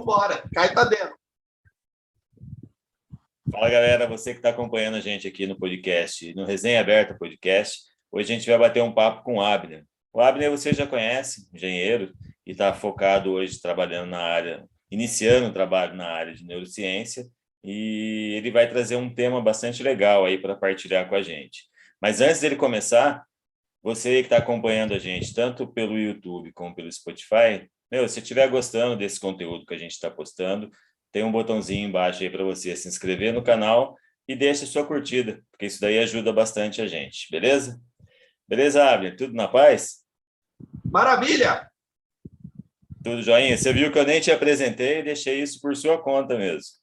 embora. Cai para dentro. Fala, galera. Você que está acompanhando a gente aqui no podcast, no Resenha Aberta Podcast. Hoje a gente vai bater um papo com o Abner. O Abner você já conhece, engenheiro, e está focado hoje trabalhando na área, iniciando o trabalho na área de neurociência, e ele vai trazer um tema bastante legal aí para partilhar com a gente. Mas antes dele começar, você que está acompanhando a gente, tanto pelo YouTube como pelo Spotify, se estiver gostando desse conteúdo que a gente está postando, tem um botãozinho embaixo aí para você se inscrever no canal e deixa sua curtida, porque isso daí ajuda bastante a gente, beleza? Beleza, Abner? Tudo na paz? Maravilha! Tudo joinha? Você viu que eu nem te apresentei e deixei isso por sua conta mesmo.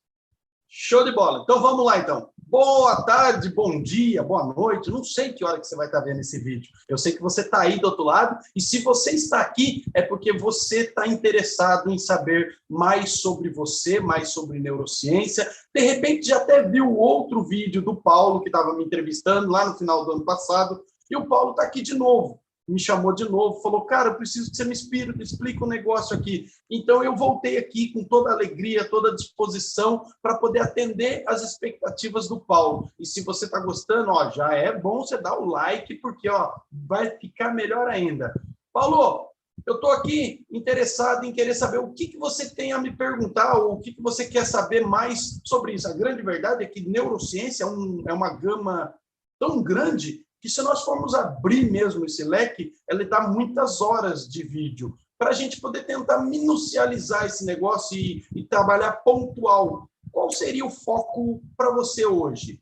Show de bola. Então, vamos lá, então. Boa tarde, bom dia, boa noite. Não sei que hora que você vai estar vendo esse vídeo. Eu sei que você está aí do outro lado. E se você está aqui, é porque você está interessado em saber mais sobre você, mais sobre neurociência. De repente, já até viu outro vídeo do Paulo, que estava me entrevistando lá no final do ano passado. E o Paulo está aqui de novo. Me chamou de novo, falou, cara, eu preciso que você me explique um negócio aqui. Então, eu voltei aqui com toda a alegria, toda a disposição para poder atender as expectativas do Paulo. E se você está gostando, já é bom você dar o like, porque vai ficar melhor ainda. Paulo, eu estou aqui interessado em querer saber o que você tem a me perguntar, ou o que você quer saber mais sobre isso. A grande verdade é que neurociência é uma gama tão grande que se nós formos abrir mesmo esse leque, ele dá muitas horas de vídeo para a gente poder tentar minucializar esse negócio e trabalhar pontual. Qual seria o foco para você hoje?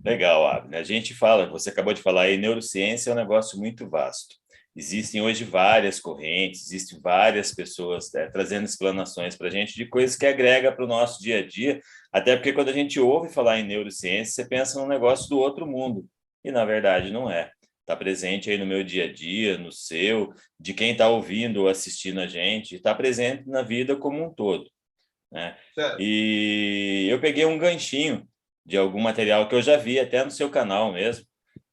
Legal, Abner. A gente fala, você acabou de falar aí, neurociência é um negócio muito vasto. Existem hoje várias correntes, existem várias pessoas trazendo explanações para a gente de coisas que agrega para o nosso dia a dia, até porque quando a gente ouve falar em neurociência, você pensa num negócio do outro mundo. E, na verdade, não é. Está presente aí no meu dia a dia, no seu, de quem está ouvindo ou assistindo a gente, está presente na vida como um todo, né? E eu peguei um ganchinho de algum material que eu já vi até no seu canal mesmo,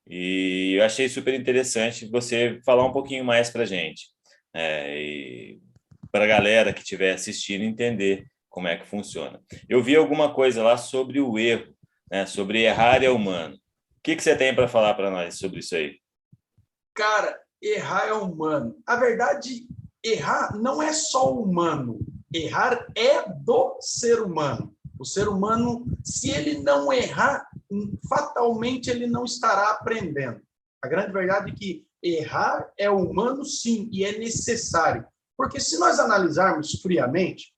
e eu achei super interessante você falar um pouquinho mais para a gente, e para a galera que estiver assistindo entender como é que funciona. Eu vi alguma coisa lá sobre o erro, né? Sobre errar é humano. O que você tem para falar para nós sobre isso aí? Cara, errar é humano. A verdade, errar não é só humano. Errar é do ser humano. O ser humano, se ele não errar, fatalmente ele não estará aprendendo. A grande verdade é que errar é humano, sim, e é necessário. Porque se nós analisarmos friamente,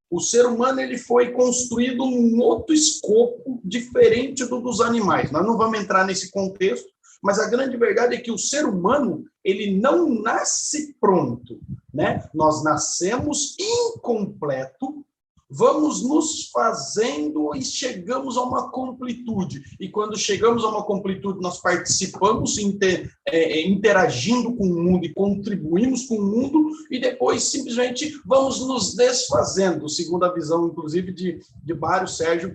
o ser humano ele foi construído num outro escopo diferente do dos animais. Nós não vamos entrar nesse contexto, mas a grande verdade é que o ser humano ele não nasce pronto, né? Nós nascemos incompleto, vamos nos fazendo e chegamos a uma completude. E quando chegamos a uma completude, nós participamos, interagindo com o mundo e contribuímos com o mundo, e depois simplesmente vamos nos desfazendo, segundo a visão, inclusive, de Mário Sérgio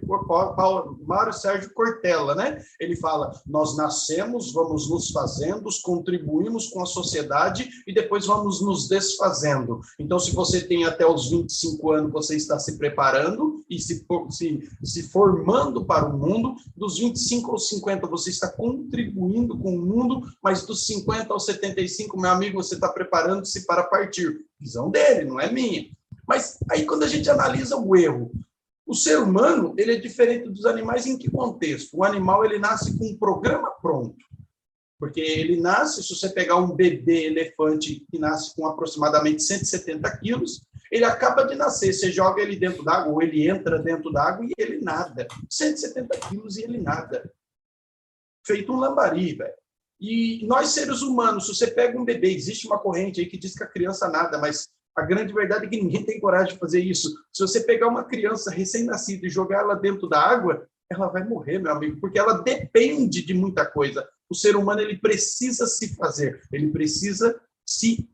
Cortella, né? Ele fala, nós nascemos, vamos nos fazendo, contribuímos com a sociedade e depois vamos nos desfazendo. Então, se você tem até os 25 anos, você está se preparando e se formando para o mundo, dos 25 aos 50 você está contribuindo com o mundo, mas dos 50 aos 75, meu amigo, você está preparando-se para partir. Visão dele, não é minha. Mas aí quando a gente analisa o erro, o ser humano ele é diferente dos animais em que contexto? O animal ele nasce com um programa pronto. Porque ele nasce, se você pegar um bebê elefante que nasce com aproximadamente 170 quilos, ele acaba de nascer, você joga ele dentro d'água, ou ele entra dentro d'água e ele nada. 170 quilos e ele nada. Feito um lambari, velho. E nós, seres humanos, se você pega um bebê, existe uma corrente aí que diz que a criança nada, mas a grande verdade é que ninguém tem coragem de fazer isso. Se você pegar uma criança recém-nascida e jogar ela dentro da água, ela vai morrer, meu amigo, porque ela depende de muita coisa. O ser humano ele precisa se fazer, ele precisa se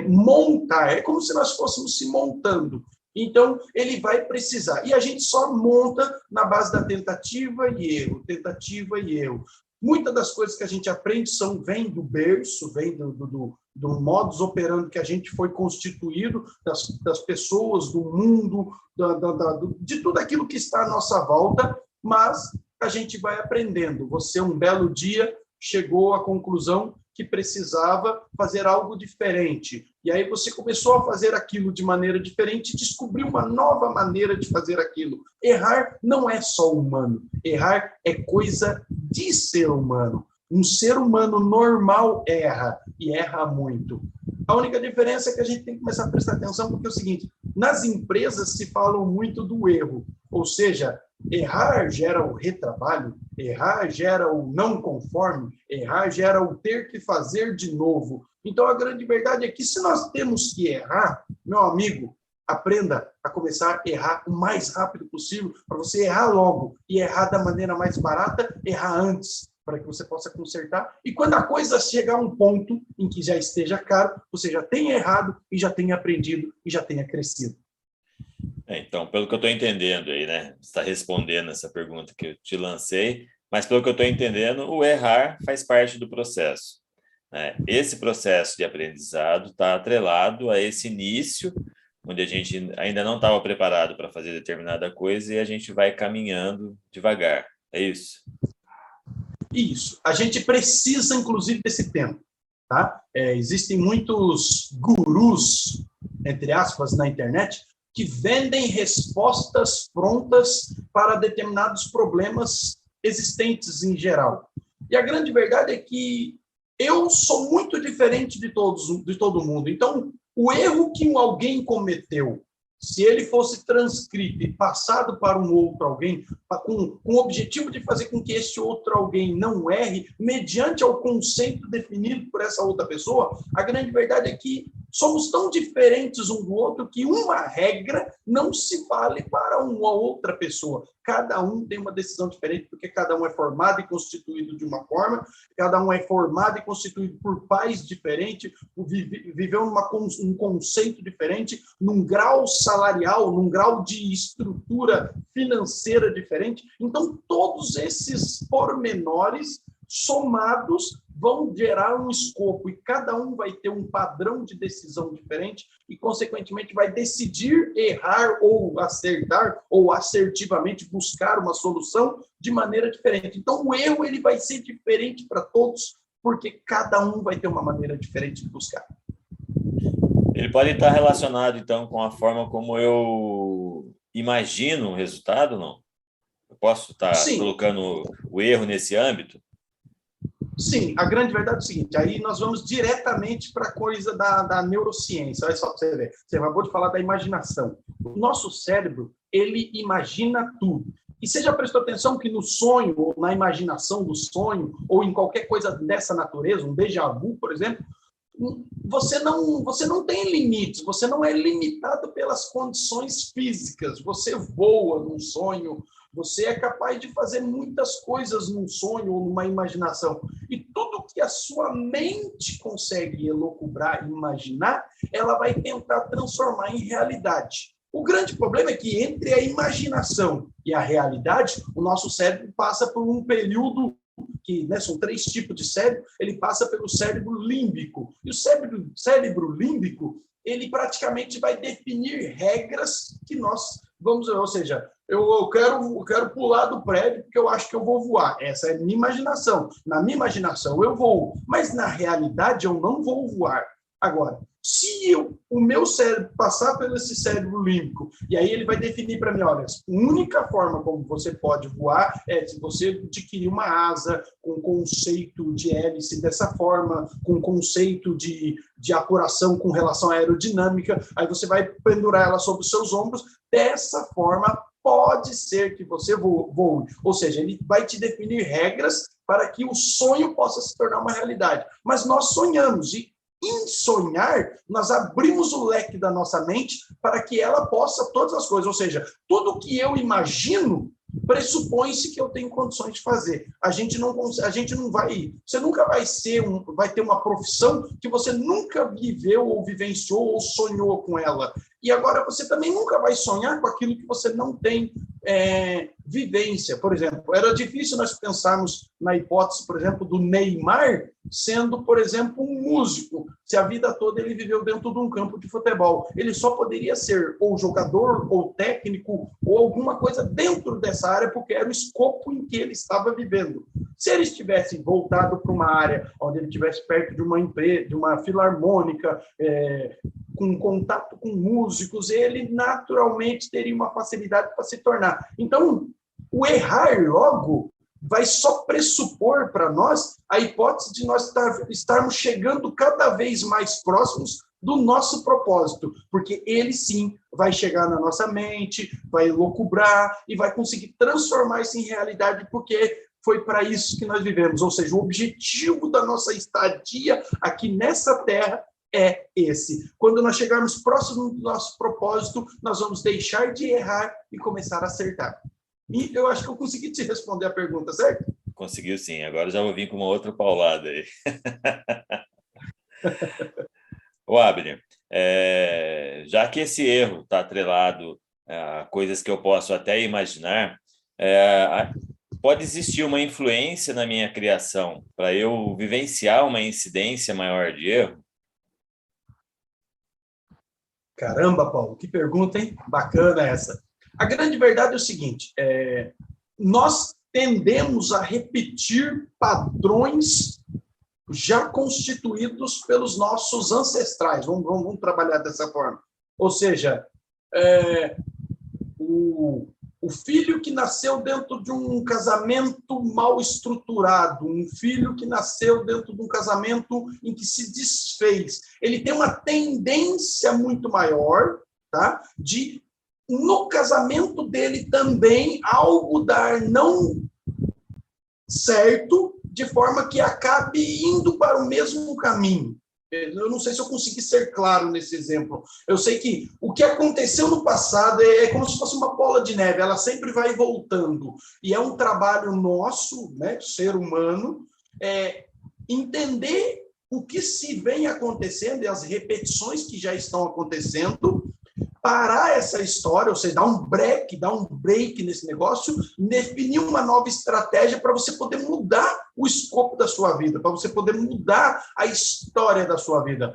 montar. É como se nós fôssemos se montando. Então, ele vai precisar. E a gente só monta na base da tentativa e erro, tentativa e erro. Muitas das coisas que a gente aprende vêm do berço, vêm do modus operandi que a gente foi constituído, das pessoas, do mundo, de tudo aquilo que está à nossa volta, mas a gente vai aprendendo. Você, um belo dia, chegou à conclusão que precisava fazer algo diferente. E aí você começou a fazer aquilo de maneira diferente e descobriu uma nova maneira de fazer aquilo. Errar não é só humano. Errar é coisa de ser humano. Um ser humano normal erra, e erra muito. A única diferença é que a gente tem que começar a prestar atenção, porque é o seguinte, nas empresas se fala muito do erro, ou seja, errar gera o retrabalho, errar gera o não conforme, errar gera o ter que fazer de novo. Então, a grande verdade é que se nós temos que errar, meu amigo, aprenda a começar a errar o mais rápido possível, para você errar logo e errar da maneira mais barata, errar antes, para que você possa consertar. E quando a coisa chegar a um ponto em que já esteja caro, você já tenha errado e já tenha aprendido e já tenha crescido. Então, pelo que eu estou entendendo aí, né? Você está respondendo essa pergunta que eu te lancei, mas pelo que eu estou entendendo, o errar faz parte do processo, né? Esse processo de aprendizado está atrelado a esse início, onde a gente ainda não estava preparado para fazer determinada coisa e a gente vai caminhando devagar. É isso? Isso. A gente precisa, inclusive, desse tempo. Tá? Existem muitos gurus, entre aspas, na internet, que vendem respostas prontas para determinados problemas existentes em geral. E a grande verdade é que eu sou muito diferente de todo mundo. Então, o erro que alguém cometeu, se ele fosse transcrito e passado para um outro alguém, com o objetivo de fazer com que esse outro alguém não erre, mediante ao conceito definido por essa outra pessoa, a grande verdade é que somos tão diferentes um do outro que uma regra não se vale para uma outra pessoa. Cada um tem uma decisão diferente, porque cada um é formado e constituído de uma forma, cada um é formado e constituído por pais diferentes, viveu um conceito diferente, num grau salarial, num grau de estrutura financeira diferente. Então, todos esses pormenores somados vão gerar um escopo e cada um vai ter um padrão de decisão diferente e, consequentemente, vai decidir errar ou acertar ou assertivamente buscar uma solução de maneira diferente. Então, o erro ele vai ser diferente para todos, porque cada um vai ter uma maneira diferente de buscar. Ele pode estar relacionado, então, com a forma como eu imagino o resultado, não? Eu posso estar colocando o erro nesse âmbito? Sim, a grande verdade é o seguinte, aí nós vamos diretamente para a coisa da neurociência. Olha só para você ver, você acabou de falar da imaginação. O nosso cérebro, ele imagina tudo. E você já prestou atenção que no sonho, ou na imaginação do sonho, ou em qualquer coisa dessa natureza, um déjà vu, por exemplo, você não tem limites, você não é limitado pelas condições físicas, você voa num sonho, você é capaz de fazer muitas coisas num sonho ou numa imaginação. E tudo que a sua mente consegue elocubrar e imaginar, ela vai tentar transformar em realidade. O grande problema é que entre a imaginação e a realidade, o nosso cérebro passa por um período que, né, são 3 tipos de cérebro, ele passa pelo cérebro límbico. E o cérebro límbico, ele praticamente vai definir regras que nós vamos, ou seja, eu quero pular do prédio porque eu acho que eu vou voar. Essa é a minha imaginação. Na minha imaginação eu vou, mas na realidade eu não vou voar. Agora, se o meu cérebro passar pelo esse cérebro límbico, e aí ele vai definir para mim, olha, a única forma como você pode voar é se você adquirir uma asa com conceito de hélice dessa forma, com conceito de apuração com relação à aerodinâmica, aí você vai pendurar ela sobre os seus ombros, dessa forma pode ser que você voe. Ou seja, ele vai te definir regras para que o sonho possa se tornar uma realidade. Mas nós sonhamos, e em sonhar, nós abrimos o leque da nossa mente para que ela possa todas as coisas. Ou seja, tudo que eu imagino pressupõe-se que eu tenho condições de fazer. A gente não vai... Você nunca vai ter uma profissão que você nunca viveu ou vivenciou ou sonhou com ela. E agora você também nunca vai sonhar com aquilo que você não tem vivência. Por exemplo, era difícil nós pensarmos na hipótese, por exemplo, do Neymar sendo, por exemplo, um músico, se a vida toda ele viveu dentro de um campo de futebol. Ele só poderia ser ou jogador, ou técnico, ou alguma coisa dentro dessa área, porque era o escopo em que ele estava vivendo. Se ele estivesse voltado para uma área onde ele estivesse perto de uma empresa, de uma filarmônica, com contato com músicos, ele naturalmente teria uma facilidade para se tornar. Então, o errar logo vai só pressupor para nós a hipótese de nós estarmos chegando cada vez mais próximos do nosso propósito, porque ele sim vai chegar na nossa mente, vai locubrar e vai conseguir transformar isso em realidade, porque foi para isso que nós vivemos. Ou seja, o objetivo da nossa estadia aqui nessa terra é esse. Quando nós chegarmos próximo do nosso propósito, nós vamos deixar de errar e começar a acertar. E eu acho que eu consegui te responder a pergunta, certo? Conseguiu sim. Agora já vou vir com uma outra paulada aí. Ô, Abner, já que esse erro está atrelado a coisas que eu posso até imaginar, pode existir uma influência na minha criação para eu vivenciar uma incidência maior de erro? Caramba, Paulo, que pergunta, hein? Bacana essa. A grande verdade é o seguinte, nós tendemos a repetir padrões já constituídos pelos nossos ancestrais. Vamos trabalhar dessa forma. Ou seja, o filho que nasceu dentro de um casamento mal estruturado, um filho que nasceu dentro de um casamento em que se desfez, ele tem uma tendência muito maior, tá, de no casamento dele também algo dar não certo, de forma que acabe indo para o mesmo caminho. Eu não sei se eu consegui ser claro nesse exemplo. Eu sei que o que aconteceu no passado é como se fosse uma bola de neve, ela sempre vai voltando. E é um trabalho nosso, né, ser humano, entender o que se vem acontecendo e as repetições que já estão acontecendo, parar essa história, ou seja, dar um break nesse negócio, definir uma nova estratégia para você poder mudar o escopo da sua vida, para você poder mudar a história da sua vida.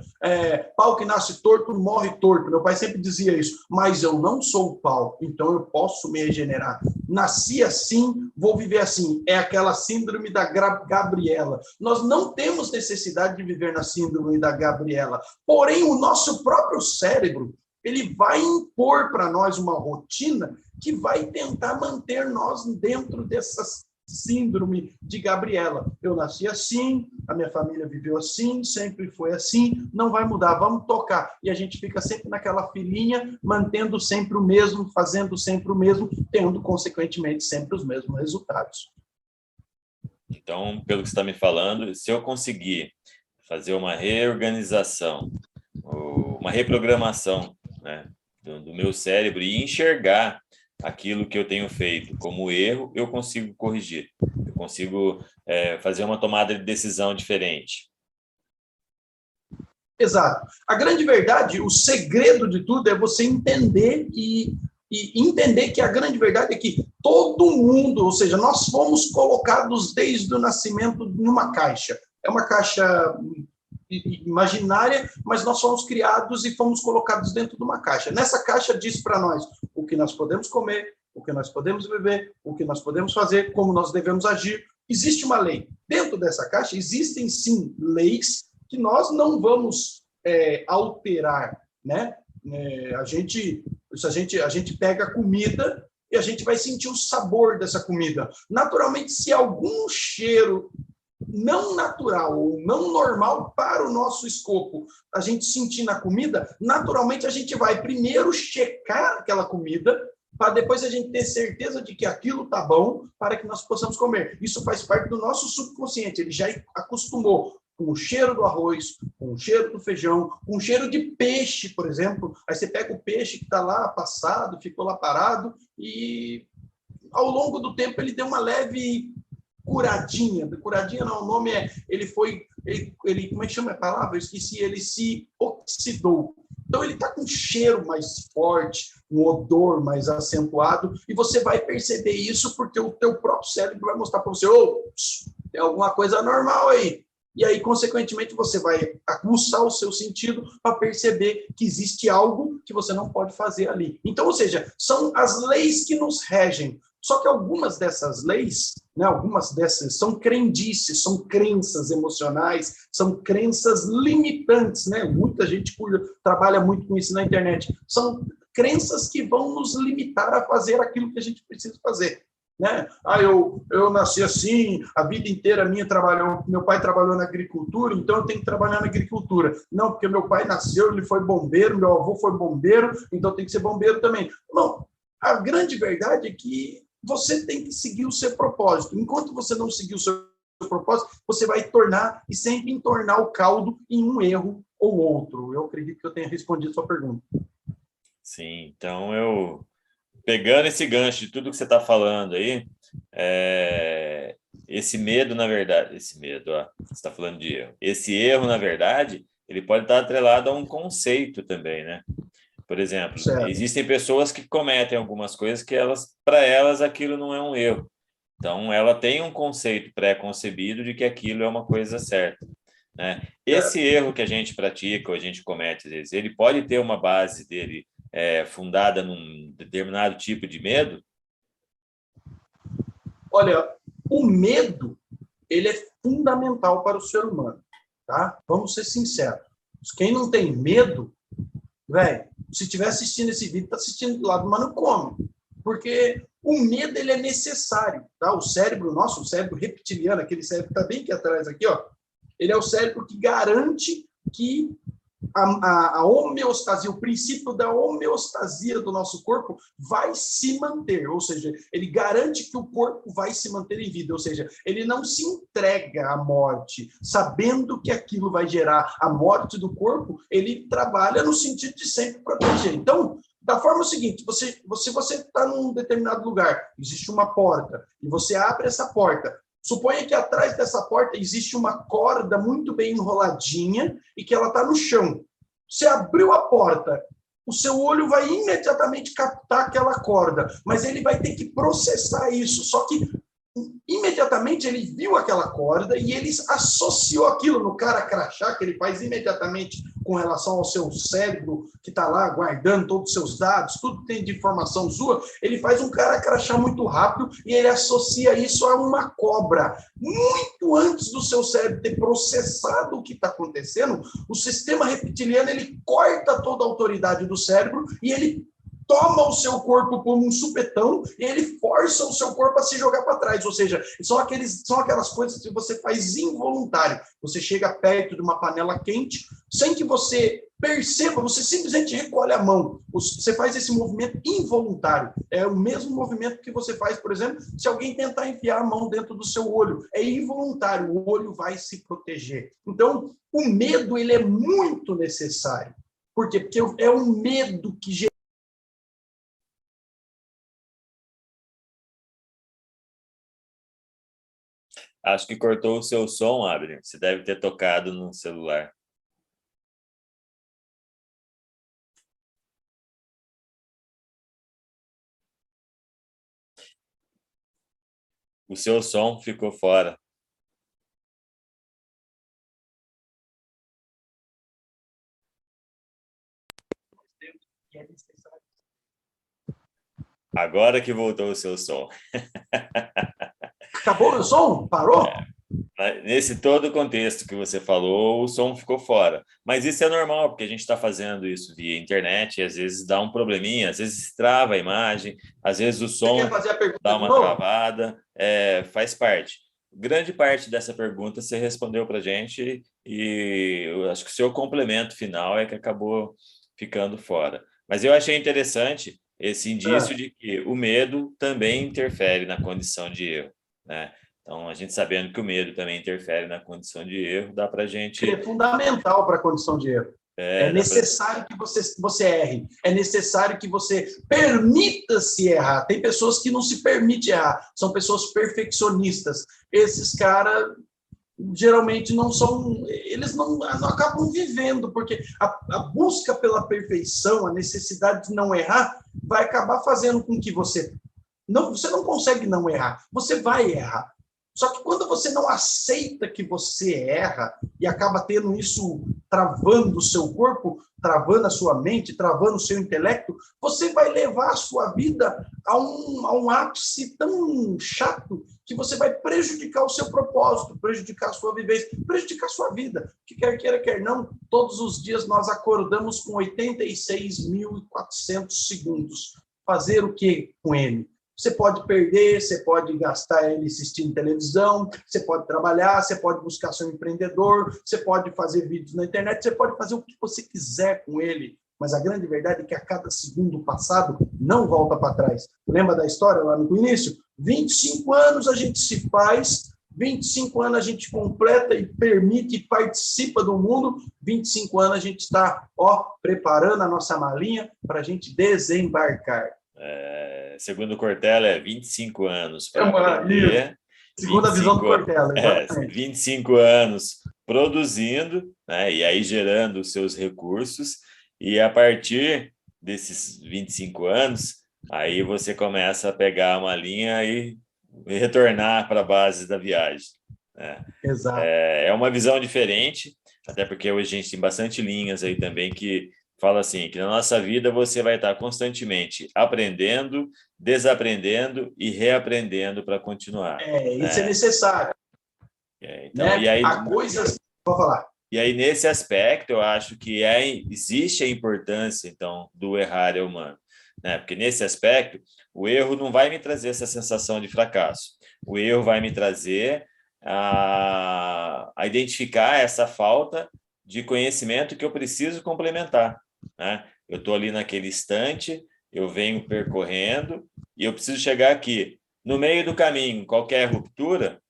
Pau que nasce torto, morre torto. Meu pai sempre dizia isso, mas eu não sou o pau, então eu posso me regenerar. Nasci assim, vou viver assim. É aquela síndrome da Gabriela. Nós não temos necessidade de viver na síndrome da Gabriela, porém o nosso próprio cérebro, ele vai impor para nós uma rotina que vai tentar manter nós dentro dessa síndrome de Gabriela. Eu nasci assim, a minha família viveu assim, sempre foi assim, não vai mudar, vamos tocar. E a gente fica sempre naquela filinha, mantendo sempre o mesmo, fazendo sempre o mesmo, tendo, consequentemente, sempre os mesmos resultados. Então, pelo que você está me falando, se eu conseguir fazer uma reorganização, uma reprogramação, né, do meu cérebro e enxergar aquilo que eu tenho feito como erro, eu consigo corrigir, eu consigo fazer uma tomada de decisão diferente. Exato. A grande verdade, o segredo de tudo é você entender e entender que a grande verdade é que todo mundo, ou seja, nós fomos colocados desde o nascimento numa caixa. É uma caixa imaginária, mas nós fomos criados e fomos colocados dentro de uma caixa. Nessa caixa diz para nós o que nós podemos comer, o que nós podemos beber, o que nós podemos fazer, como nós devemos agir. Existe uma lei. Dentro dessa caixa existem, sim, leis que nós não vamos alterar, né? A gente pega a comida e a gente vai sentir o sabor dessa comida. Naturalmente, se algum cheiro não natural ou não normal para o nosso escopo a gente sentir na comida, naturalmente a gente vai primeiro checar aquela comida para depois a gente ter certeza de que aquilo está bom para que nós possamos comer. Isso faz parte do nosso subconsciente, ele já acostumou com o cheiro do arroz, com o cheiro do feijão, com o cheiro de peixe, por exemplo. Aí você pega o peixe que está lá passado, ficou lá parado e ao longo do tempo ele deu uma leve curadinha não, o nome como é que chama a palavra? Eu esqueci, ele se oxidou. Então ele está com um cheiro mais forte, um odor mais acentuado, e você vai perceber isso porque o teu próprio cérebro vai mostrar para você, tem alguma coisa anormal aí. E aí, consequentemente, você vai aguçar o seu sentido para perceber que existe algo que você não pode fazer ali. Então, ou seja, são as leis que nos regem. Só que algumas dessas leis, né, algumas dessas são crendices, são crenças emocionais, são crenças limitantes, né? Muita gente trabalha muito com isso na internet. São crenças que vão nos limitar a fazer aquilo que a gente precisa fazer. Né? Eu nasci assim, a vida inteira meu pai trabalhou na agricultura, então eu tenho que trabalhar na agricultura. Não, porque meu pai nasceu, ele foi bombeiro, meu avô foi bombeiro, então tem que ser bombeiro também. Não, a grande verdade é que você tem que seguir o seu propósito. Enquanto você não seguir o seu propósito, você vai tornar e sempre entornar o caldo em um erro ou outro. Eu acredito que eu tenha respondido a sua pergunta. Sim, então pegando esse gancho de tudo que você está falando aí, esse medo, na verdade, você está falando de erro. Esse erro, na verdade, ele pode estar atrelado a um conceito também, né? Por exemplo, existem pessoas que cometem algumas coisas que para elas aquilo não é um erro. Então, ela tem um conceito pré-concebido de que aquilo é uma coisa certa, né? Esse erro que a gente pratica ou a gente comete, às vezes, ele pode ter uma base dele fundada num determinado tipo de medo? Olha, o medo, ele é fundamental para o ser humano, tá? Vamos ser sinceros. Quem não tem medo, velho, se estiver assistindo esse vídeo, está assistindo do lado do manicômio. Porque o medo, ele é necessário, tá? O cérebro nosso, o cérebro reptiliano, aquele cérebro que está bem aqui atrás, aqui, ó, ele é o cérebro que garante que a homeostasia, o princípio da homeostasia do nosso corpo vai se manter, ou seja, ele garante que o corpo vai se manter em vida, ou seja, ele não se entrega à morte, sabendo que aquilo vai gerar a morte do corpo, ele trabalha no sentido de sempre proteger. Então, da forma seguinte, se você está num determinado lugar, existe uma porta, e você abre essa porta, suponha que atrás dessa porta existe uma corda muito bem enroladinha e que ela está no chão. Você abriu a porta, o seu olho vai imediatamente captar aquela corda, mas ele vai ter que processar isso. Só que imediatamente ele viu aquela corda e ele associou aquilo no cara crachá, que ele faz imediatamente com relação ao seu cérebro, que está lá guardando todos os seus dados, tudo que tem de informação sua, ele faz um cara crachá muito rápido e ele associa isso a uma cobra. Muito antes do seu cérebro ter processado o que está acontecendo, o sistema reptiliano, ele corta toda a autoridade do cérebro e ele toma o seu corpo como um supetão e ele força o seu corpo a se jogar para trás. Ou seja, são aquelas coisas que você faz involuntário. Você chega perto de uma panela quente, sem que você perceba, você simplesmente recolhe a mão. Você faz esse movimento involuntário. É o mesmo movimento que você faz, por exemplo, se alguém tentar enfiar a mão dentro do seu olho. É involuntário, o olho vai se proteger. Então, o medo, ele é muito necessário. Por quê? Porque é o medo que gera. Acho que cortou o seu som, Abner. Você deve ter tocado no celular. O seu som ficou fora. Agora que voltou o seu som. Acabou meu som? Parou? Nesse todo o contexto que você falou, o som ficou fora. Mas isso é normal, porque a gente está fazendo isso via internet e às vezes dá um probleminha, às vezes trava a imagem, às vezes o som dá uma travada, faz parte. Grande parte dessa pergunta você respondeu para a gente e eu acho que o seu complemento final é que acabou ficando fora. Mas eu achei interessante esse indício de que o medo também interfere na condição de erro, né? Então, a gente sabendo que o medo também interfere na condição de erro, dá para a gente... É fundamental para a condição de erro. É necessário que você erre. É necessário que você permita-se errar. Tem pessoas que não se permitem errar. São pessoas perfeccionistas. Esses caras geralmente não são, eles não acabam vivendo, porque a busca pela perfeição, a necessidade de não errar, vai acabar fazendo com que você não consegue não errar, você vai errar. Só que quando você não aceita que você erra e acaba tendo isso travando o seu corpo, travando a sua mente, travando o seu intelecto, você vai levar a sua vida a um ápice tão chato que você vai prejudicar o seu propósito, prejudicar a sua vivência, prejudicar a sua vida. Que quer queira, quer não, todos os dias nós acordamos com 86.400 segundos. Fazer o que com ele? Você pode perder, você pode gastar ele assistindo televisão, você pode trabalhar, você pode buscar seu empreendedor, você pode fazer vídeos na internet, você pode fazer o que você quiser com ele. Mas a grande verdade é que a cada segundo passado não volta para trás. Lembra da história lá no início? 25 anos a gente se faz, 25 anos a gente completa e permite e participa do mundo, 25 anos a gente está preparando a nossa malinha para a gente desembarcar. Segundo o Cortella, é 25 anos para aprender. Segundo a visão do Cortella, exatamente. 25 anos produzindo, né, e aí gerando os seus recursos, e a partir desses 25 anos, aí você começa a pegar uma linha e retornar para a base da viagem. Né? Exato. É uma visão diferente, até porque hoje a gente tem bastante linhas aí também que fala assim, que na nossa vida você vai estar constantemente aprendendo, desaprendendo e reaprendendo para continuar. Isso é necessário. Então, né? E aí, há coisas... Vou falar. E aí, nesse aspecto, eu acho que existe a importância, então, do errar humano. Né? Porque nesse aspecto, o erro não vai me trazer essa sensação de fracasso. O erro vai me trazer a identificar essa falta de conhecimento que eu preciso complementar. Né? Eu estou ali naquele instante, eu venho percorrendo e eu preciso chegar aqui. No meio do caminho, qualquer ruptura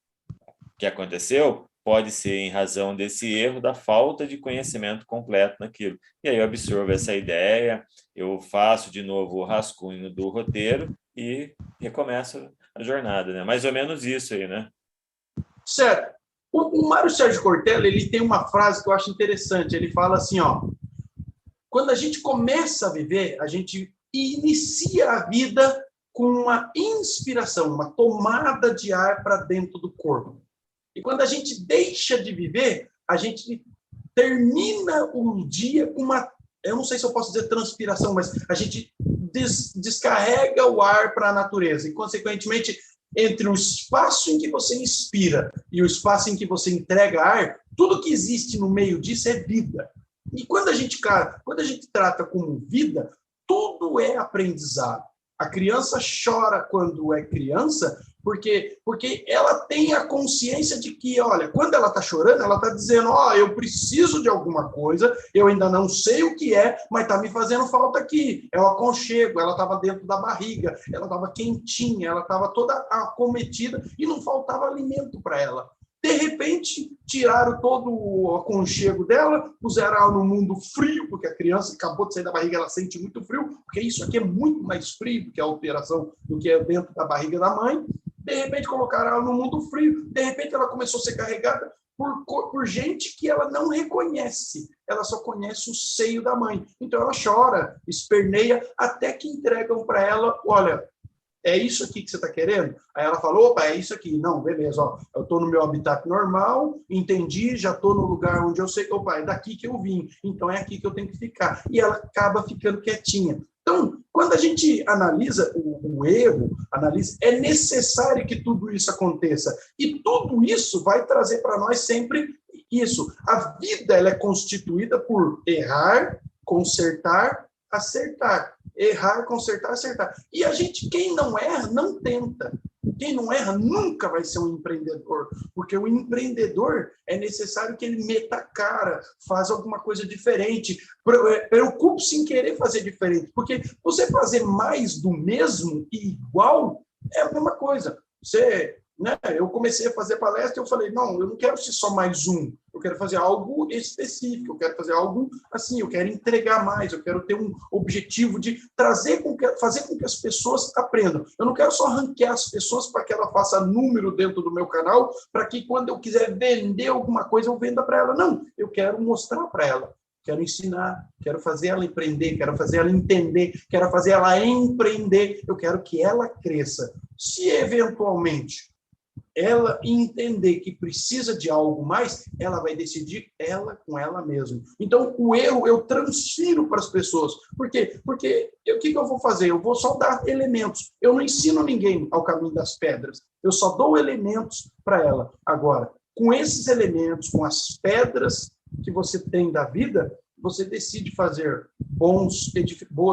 que aconteceu pode ser em razão desse erro, da falta de conhecimento completo naquilo. E aí eu absorvo essa ideia, eu faço de novo o rascunho do roteiro e recomeço a jornada. Né? Mais ou menos isso aí, né? Certo. O Mário Sérgio Cortella, ele tem uma frase que eu acho interessante. Ele fala assim, quando a gente começa a viver, a gente inicia a vida com uma inspiração, uma tomada de ar para dentro do corpo. E quando a gente deixa de viver, a gente termina o dia com uma, eu não sei se eu posso dizer transpiração, mas a gente descarrega o ar para a natureza. E, consequentemente, entre o espaço em que você inspira e o espaço em que você entrega ar, tudo que existe no meio disso é vida. E quando a gente trata como vida, tudo é aprendizado. A criança chora quando é criança porque ela tem a consciência de que, olha, quando ela está chorando, ela está dizendo, eu preciso de alguma coisa, eu ainda não sei o que é, mas está me fazendo falta aqui. É o aconchego, ela estava dentro da barriga, ela estava quentinha, ela estava toda acometida e não faltava alimento para ela. De repente, tiraram todo o aconchego dela, puseram ela no mundo frio, porque a criança acabou de sair da barriga, ela sente muito frio, porque isso aqui é muito mais frio do que a alteração do que é dentro da barriga da mãe. De repente, colocaram ela no mundo frio. De repente, ela começou a ser carregada por gente que ela não reconhece. Ela só conhece o seio da mãe. Então, ela chora, esperneia, até que entregam para ela, olha, é isso aqui que você está querendo? Aí ela falou, opa, é isso aqui. Não, beleza, eu estou no meu habitat normal, entendi, já estou no lugar onde eu sei que, opa, é daqui que eu vim, então é aqui que eu tenho que ficar. E ela acaba ficando quietinha. Então, quando a gente analisa o erro, é necessário que tudo isso aconteça. E tudo isso vai trazer para nós sempre isso. A vida ela é constituída por errar, consertar, acertar. Errar, consertar, acertar. E a gente, quem não erra, não tenta. Quem não erra nunca vai ser um empreendedor, porque o empreendedor é necessário que ele meta a cara, faça alguma coisa diferente, preocupe-se em querer fazer diferente, porque você fazer mais do mesmo e igual é a mesma coisa. Você né? Eu comecei a fazer palestra e eu falei, não, eu não quero ser só mais um, eu quero fazer algo específico, eu quero fazer algo assim, eu quero entregar mais, eu quero ter um objetivo de fazer com que as pessoas aprendam. Eu não quero só ranquear as pessoas para que ela faça número dentro do meu canal, para que quando eu quiser vender alguma coisa, eu venda para ela. Não, eu quero mostrar para ela. Quero ensinar, quero fazer ela empreender, quero fazer ela entender, quero fazer ela empreender, eu quero que ela cresça. Se eventualmente ela entender que precisa de algo mais, ela vai decidir ela com ela mesma. Então, o erro eu transfiro para as pessoas. Por quê? Porque o que eu vou fazer? Eu vou só dar elementos. Eu não ensino ninguém ao caminho das pedras. Eu só dou elementos para ela. Agora, com esses elementos, com as pedras que você tem da vida, você decide fazer boas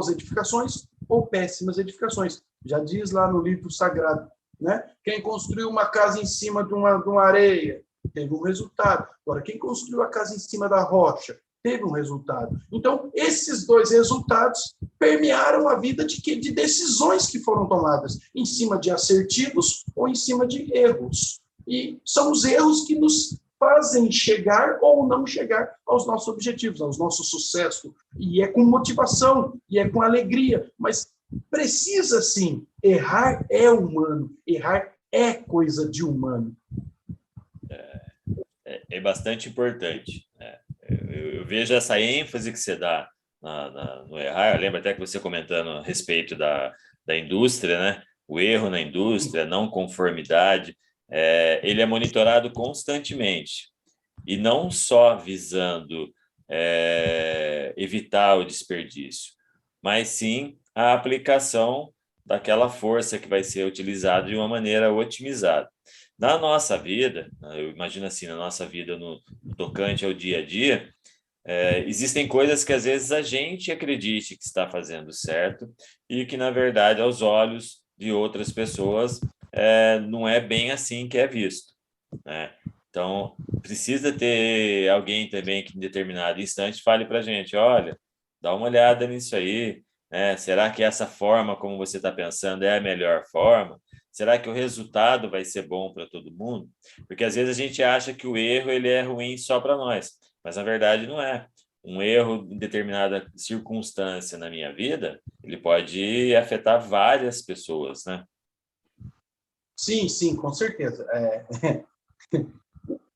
edificações ou péssimas edificações. Já diz lá no livro sagrado, né? Quem construiu uma casa em cima de uma areia teve um resultado. Agora, quem construiu a casa em cima da rocha teve um resultado. Então, esses dois resultados permearam a vida de decisões que foram tomadas em cima de assertivos ou em cima de erros. E são os erros que nos fazem chegar ou não chegar aos nossos objetivos, aos nossos sucessos. E é com motivação, e é com alegria, mas precisa sim, errar é humano, errar é coisa de humano. É bastante importante, né? Eu vejo essa ênfase que você dá no errar. Eu lembro até que você comentando a respeito da indústria, né? O erro na indústria, a não conformidade, ele é monitorado constantemente, e não só visando evitar o desperdício, mas sim a aplicação daquela força que vai ser utilizada de uma maneira otimizada. Na nossa vida, eu imagino assim, na nossa vida no tocante ao dia a dia, existem coisas que às vezes a gente acredite que está fazendo certo e que, na verdade, aos olhos de outras pessoas, não é bem assim que é visto, né? Então, precisa ter alguém também que, em determinado instante, fale para a gente, olha, dá uma olhada nisso aí, né? Será que essa forma como você está pensando é a melhor forma? Será que o resultado vai ser bom para todo mundo? Porque, às vezes, a gente acha que o erro ele é ruim só para nós, mas, na verdade, não é. Um erro em determinada circunstância na minha vida, ele pode afetar várias pessoas, né? Sim, com certeza.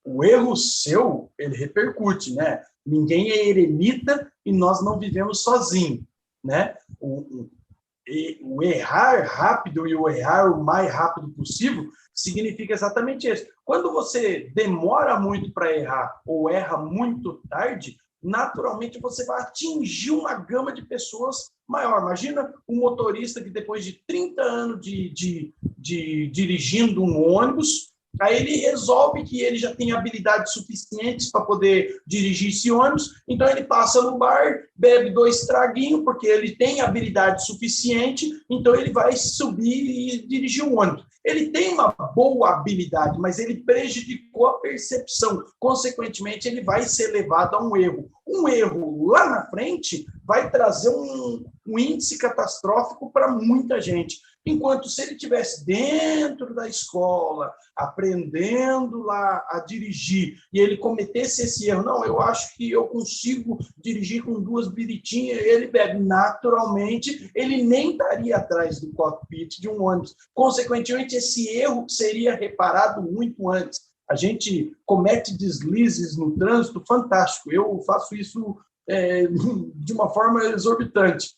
O erro seu, ele repercute, né? Ninguém é eremita e nós não vivemos sozinhos, né? O errar rápido e o errar o mais rápido possível significa exatamente isso. Quando você demora muito para errar ou erra muito tarde, naturalmente você vai atingir uma gama de pessoas maior. Imagina um motorista que depois de 30 anos de dirigindo um ônibus, aí ele resolve que ele já tem habilidades suficientes para poder dirigir esse ônibus, então ele passa no bar, bebe 2 traguinhos, porque ele tem habilidade suficiente, então ele vai subir e dirigir o ônibus. Ele tem uma boa habilidade, mas ele prejudicou a percepção. Consequentemente, ele vai ser levado a um erro. Um erro lá na frente vai trazer um índice catastrófico para muita gente. Enquanto se ele estivesse dentro da escola, aprendendo lá a dirigir, e ele cometesse esse erro, não, eu acho que eu consigo dirigir com 2 biritinhas, ele bebe. Naturalmente, ele nem estaria atrás do cockpit de um ônibus. Consequentemente, esse erro seria reparado muito antes. A gente comete deslizes no trânsito fantástico. Eu faço isso de uma forma exorbitante.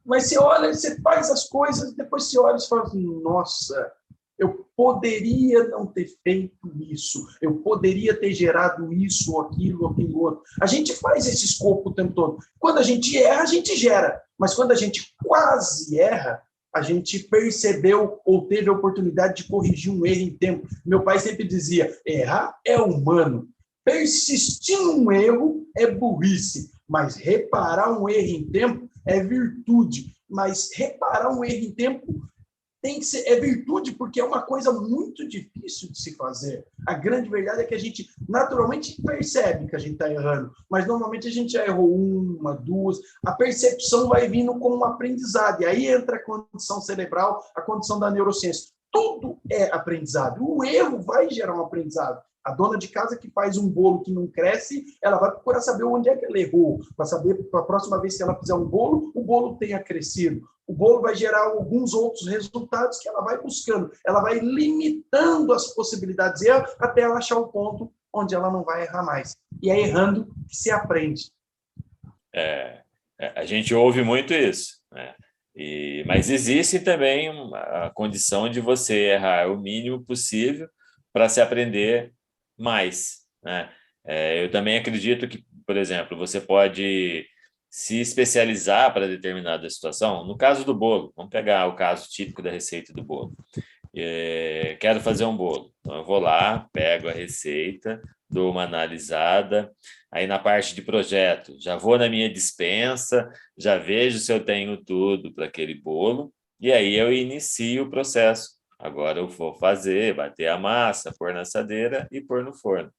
Mas você olha, você faz as coisas, depois você olha e fala assim, nossa, eu poderia não ter feito isso, eu poderia ter gerado isso, ou aquilo, outro. A gente faz esse escopo o tempo todo. Quando a gente erra, a gente gera. Mas quando a gente quase erra, a gente percebeu ou teve a oportunidade de corrigir um erro em tempo. Meu pai sempre dizia, errar é humano. Persistir num erro é burrice, mas reparar um erro em tempo é virtude. Mas reparar um erro em tempo tem que ser, é virtude, porque é uma coisa muito difícil de se fazer. A grande verdade é que a gente naturalmente percebe que a gente está errando, mas normalmente a gente já errou 1, 2. A percepção vai vindo com um aprendizado, e aí entra a condição cerebral, a condição da neurociência. tudo é aprendizado. O erro vai gerar um aprendizado. A dona de casa que faz um bolo que não cresce, ela vai procurar saber onde é que ela errou, para saber, para a próxima vez que ela fizer um bolo, o bolo tenha crescido. O bolo vai gerar alguns outros resultados que ela vai buscando. Ela vai limitando as possibilidades de erro até ela achar o ponto onde ela não vai errar mais. E é errando que se aprende. A gente ouve muito isso, né? Mas existe também a condição de você errar o mínimo possível para se aprender mais, né? Eu também acredito que, por exemplo, você pode se especializar para determinada situação. No caso do bolo, vamos pegar o caso típico da receita do bolo. Quero fazer um bolo, então eu vou lá, pego a receita, dou uma analisada, aí na parte de projeto, já vou na minha despensa, já vejo se eu tenho tudo para aquele bolo, e aí eu inicio o processo. Agora eu vou fazer, bater a massa, pôr na assadeira e pôr no forno.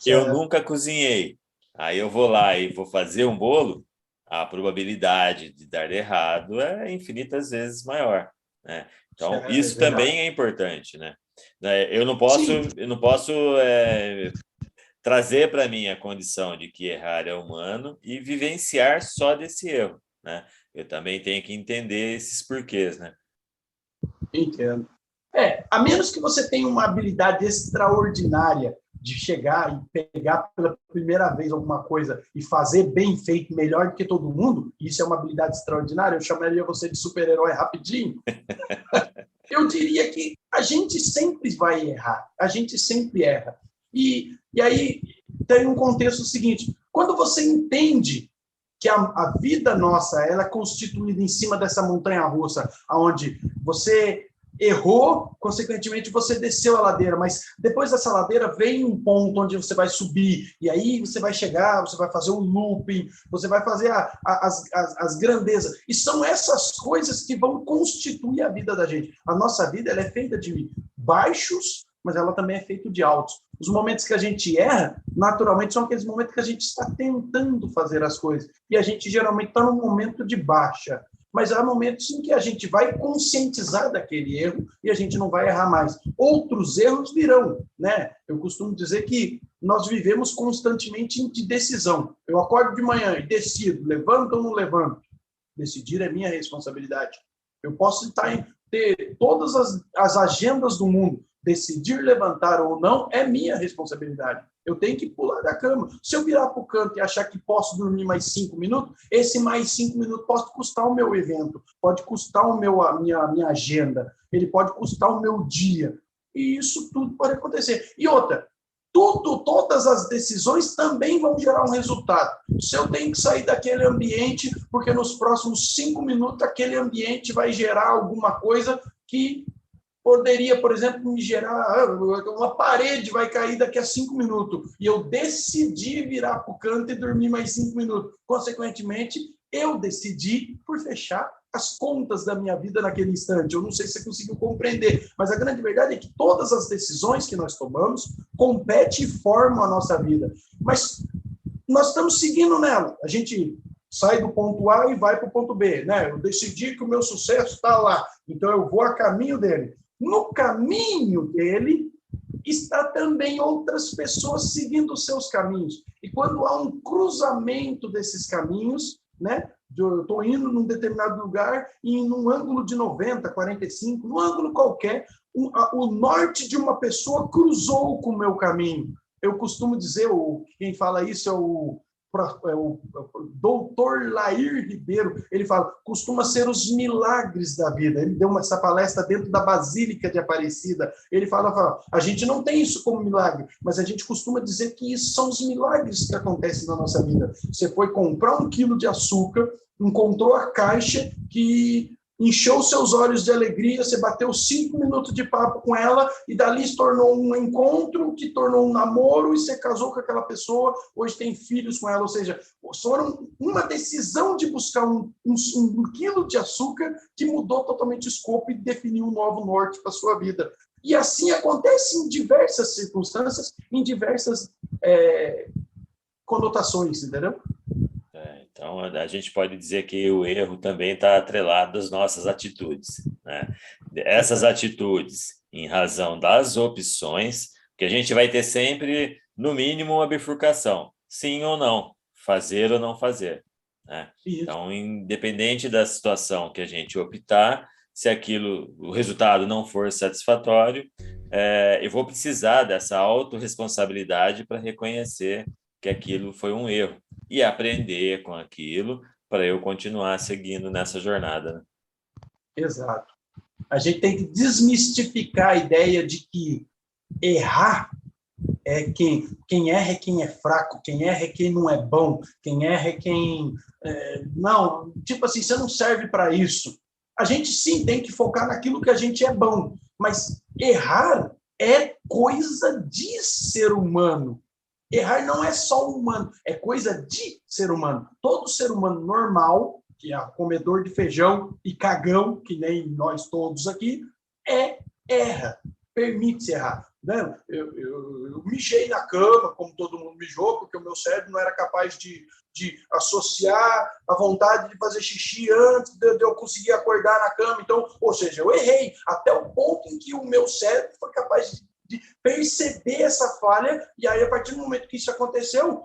Eu nunca cozinhei, aí eu vou lá e vou fazer um bolo, a probabilidade de dar errado é infinitas vezes maior, né? Então, isso também é importante, né? Eu não posso trazer para mim a condição de que errar é humano e vivenciar só desse erro, né? Eu também tenho que entender esses porquês, né? Entendo. A menos que você tenha uma habilidade extraordinária de chegar e pegar pela primeira vez alguma coisa e fazer bem feito, melhor do que todo mundo, isso é uma habilidade extraordinária, eu chamaria você de super-herói rapidinho. Eu diria que a gente sempre vai errar, a gente sempre erra. E aí tem um contexto seguinte, quando você entende que a vida nossa ela é constituída em cima dessa montanha-russa, onde você errou, consequentemente você desceu a ladeira, mas depois dessa ladeira vem um ponto onde você vai subir, e aí você vai chegar, você vai fazer um looping, você vai fazer as grandezas, e são essas coisas que vão constituir a vida da gente. A nossa vida ela é feita de baixos, mas ela também é feita de altos. Os momentos que a gente erra, naturalmente, são aqueles momentos que a gente está tentando fazer as coisas, e a gente geralmente está num momento de baixa. Mas há momentos em que a gente vai conscientizar daquele erro e a gente não vai errar mais. Outros erros virão, né? Eu costumo dizer que nós vivemos constantemente de decisão. Eu acordo de manhã e decido, levanto ou não levanto. Decidir é minha responsabilidade. Eu posso ter todas as agendas do mundo, decidir levantar ou não é minha responsabilidade. Eu tenho que pular da cama. Se eu virar para o canto e achar que posso dormir mais 5 minutos, esse mais 5 minutos pode custar o meu evento, pode custar a minha agenda, ele pode custar o meu dia. E isso tudo pode acontecer. E outra, todas as decisões também vão gerar um resultado. Se eu tenho que sair daquele ambiente, porque nos próximos 5 minutos aquele ambiente vai gerar alguma coisa que poderia, por exemplo, me gerar uma parede vai cair daqui a 5 minutos e eu decidi virar para o canto e dormir mais 5 minutos. Consequentemente, eu decidi por fechar as contas da minha vida naquele instante. Eu não sei se você conseguiu compreender, mas a grande verdade é que todas as decisões que nós tomamos competem e formam a nossa vida. Mas nós estamos seguindo nela. A gente sai do ponto A e vai para o ponto B, né? Eu decidi que o meu sucesso está lá, então eu vou a caminho dele. No caminho dele está também outras pessoas seguindo os seus caminhos. E quando há um cruzamento desses caminhos, né? Eu estou indo num determinado lugar e num ângulo de 90, 45, num ângulo qualquer, o norte de uma pessoa cruzou com o meu caminho. Eu costumo dizer, quem fala isso é o doutor Lair Ribeiro, ele fala, costuma ser os milagres da vida. Ele deu essa palestra dentro da Basílica de Aparecida. Ele fala, a gente não tem isso como milagre, mas a gente costuma dizer que isso são os milagres que acontecem na nossa vida. Você foi comprar 1 quilo de açúcar, encontrou a caixa que encheu seus olhos de alegria, você bateu 5 minutos de papo com ela e dali se tornou um encontro, que tornou um namoro e você casou com aquela pessoa, hoje tem filhos com ela, ou seja, foram uma decisão de buscar um quilo de açúcar que mudou totalmente o escopo e definiu um novo norte para a sua vida. E assim acontece em diversas circunstâncias, em diversas conotações, entendeu? Então, a gente pode dizer que o erro também está atrelado às nossas atitudes, né? essas atitudes em razão das opções, que a gente vai ter sempre, no mínimo, uma bifurcação, sim ou não, fazer ou não fazer, né? Então, independente da situação que a gente optar, se aquilo, o resultado não for satisfatório, eu vou precisar dessa autorresponsabilidade para reconhecer que aquilo foi um erro e aprender com aquilo para eu continuar seguindo nessa jornada, né? Exato. A gente tem que desmistificar a ideia de que errar é quem erra é quem é fraco, quem erra é quem não é bom, quem erra é quem... não, tipo assim, você não serve para isso. A gente sim tem que focar naquilo que a gente é bom, mas errar é coisa de ser humano. Errar não é só humano, é coisa de ser humano. Todo ser humano normal, que é comedor de feijão e cagão, que nem nós todos aqui, erra, permite-se errar. Né? Eu mijei na cama, como todo mundo mijou, porque o meu cérebro não era capaz de associar a vontade de fazer xixi antes de eu conseguir acordar na cama. Então, ou seja, eu errei até o ponto em que o meu cérebro foi capaz de perceber essa falha, e aí, a partir do momento que isso aconteceu,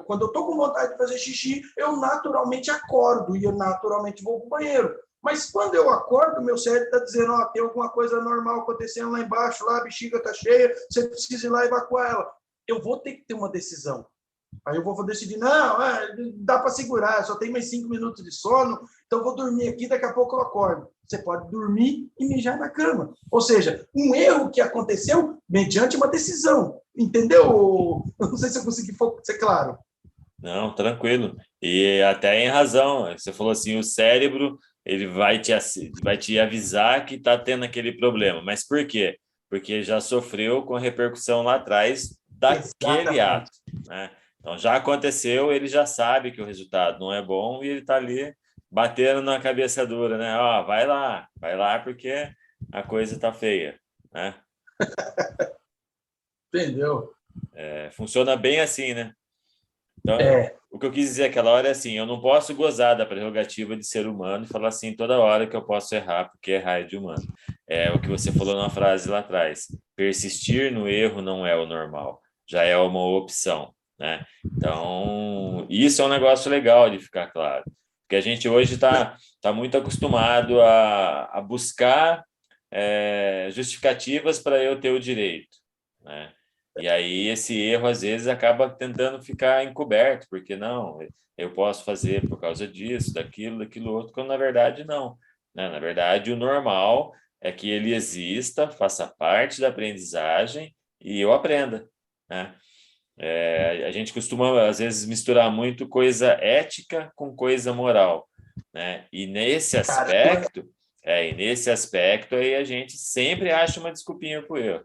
quando eu estou com vontade de fazer xixi, eu naturalmente acordo e eu naturalmente vou para o banheiro. Mas quando eu acordo, meu cérebro está dizendo, tem alguma coisa normal acontecendo lá embaixo, lá a bexiga está cheia, você precisa ir lá evacuar ela. Eu vou ter que ter uma decisão. Aí eu vou decidir, não, dá para segurar, só tem mais 5 minutos de sono, então vou dormir aqui, daqui a pouco eu acordo. Você pode dormir e mijar na cama. Ou seja, um erro que aconteceu mediante uma decisão. Entendeu? Eu não sei se eu consegui ser claro. Não, tranquilo. E até em razão. Você falou assim, o cérebro ele vai te avisar que está tendo aquele problema. Mas por quê? Porque já sofreu com a repercussão lá atrás daquele ato, né? Então, já aconteceu, ele já sabe que o resultado não é bom e ele está ali batendo na cabeça dura, né? Vai lá, porque a coisa está feia, né? Entendeu? Funciona bem assim, né? Então, o que eu quis dizer aquela hora é assim, eu não posso gozar da prerrogativa de ser humano e falar assim toda hora que eu posso errar, porque errar é de humano. É o que você falou na frase lá atrás. Persistir no erro não é o normal, já é uma opção, né? Então, isso é um negócio legal de ficar claro. Porque a gente hoje está muito acostumado a buscar justificativas para eu ter o direito, né? E aí esse erro, às vezes, acaba tentando ficar encoberto, porque não, eu posso fazer por causa disso, daquilo outro, quando na verdade não, né? Na verdade, o normal é que ele exista, faça parte da aprendizagem e eu aprenda, né? A gente costuma, às vezes, misturar muito coisa ética com coisa moral, né? E nesse aspecto, aí a gente sempre acha uma desculpinha pro erro.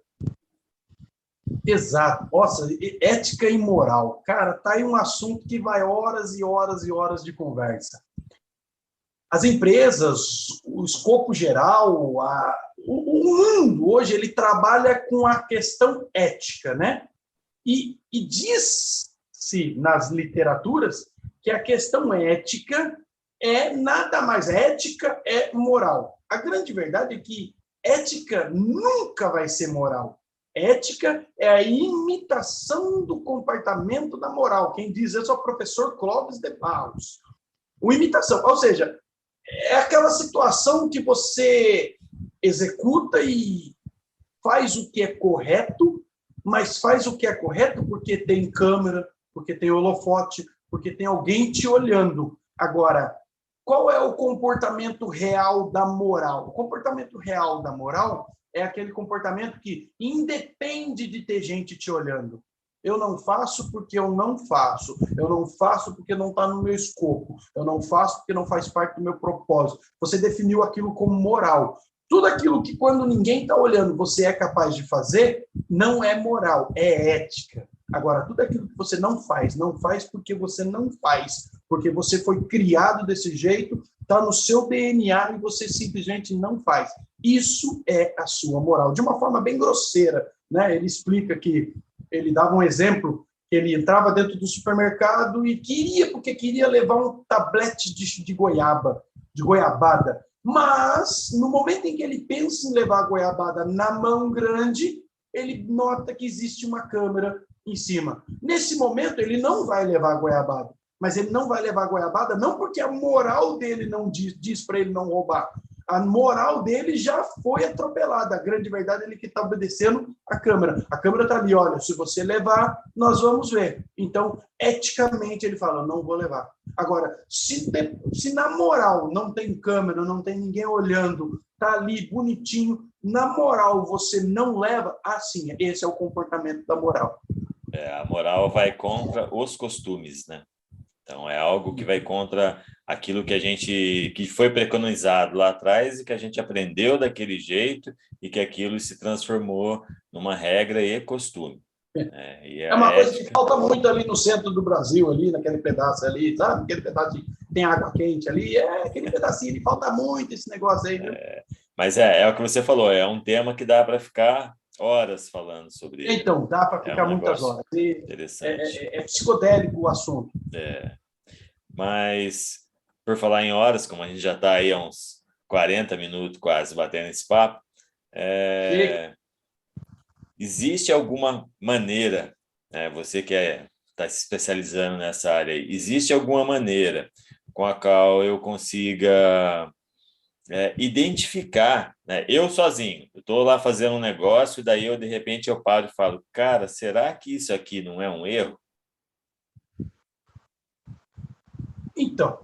Exato. Nossa, ética e moral. Cara, tá aí um assunto que vai horas e horas e horas de conversa. As empresas, o escopo geral, o mundo hoje, ele trabalha com a questão ética, né? E diz-se nas literaturas que a questão ética é nada mais. Ética é moral. A grande verdade é que ética nunca vai ser moral. Ética é a imitação do comportamento da moral. Quem diz isso é o professor Clóvis de Barros. O imitação, ou seja, é aquela situação que você executa e faz o que é correto, mas faz o que é correto porque tem câmera, porque tem holofote, porque tem alguém te olhando. Agora, qual é o comportamento real da moral? O comportamento real da moral é aquele comportamento que independe de ter gente te olhando. Eu não faço porque eu não faço. Eu não faço porque não está no meu escopo. Eu não faço porque não faz parte do meu propósito. Você definiu aquilo como moral. Tudo aquilo que, quando ninguém está olhando, você é capaz de fazer, não é moral, é ética. Agora, tudo aquilo que você não faz porque você não faz, porque você foi criado desse jeito, está no seu DNA e você simplesmente não faz. Isso é a sua moral. De uma forma bem grosseira, né? Ele explica que, ele dava um exemplo, que ele entrava dentro do supermercado e queria levar um tablete de goiabada. Mas, no momento em que ele pensa em levar a goiabada na mão grande, ele nota que existe uma câmera em cima. Nesse momento, ele não vai levar a goiabada. Mas ele não vai levar a goiabada não porque a moral dele não diz para ele não roubar. A moral dele já foi atropelada. A grande verdade é ele que está obedecendo a câmera. A câmera está ali, olha, se você levar, nós vamos ver. Então, eticamente, ele fala, não vou levar. Agora, se na moral não tem câmera, não tem ninguém olhando, está ali bonitinho, na moral você não leva, assim, esse é o comportamento da moral. A moral vai contra os costumes, né? Então, é algo que vai contra aquilo que foi preconizado lá atrás e que a gente aprendeu daquele jeito e que aquilo se transformou numa regra e costume. É uma coisa que falta muito ali no centro do Brasil, ali naquele pedaço ali, sabe? Aquele pedaço que tem água quente ali, aquele pedacinho ali, falta muito esse negócio aí, viu? Mas é o que você falou, é um tema que dá para ficar horas falando sobre ele. Então, dá para ficar muitas horas. Interessante. É psicodélico o assunto. Mas, por falar em horas, como a gente já está aí há uns 40 minutos quase batendo esse papo, existe alguma maneira, né, você que está se especializando nessa área, existe alguma maneira com a qual eu consiga identificar, né, eu sozinho, eu estou lá fazendo um negócio, e daí de repente eu paro e falo, cara, será que isso aqui não é um erro? Então,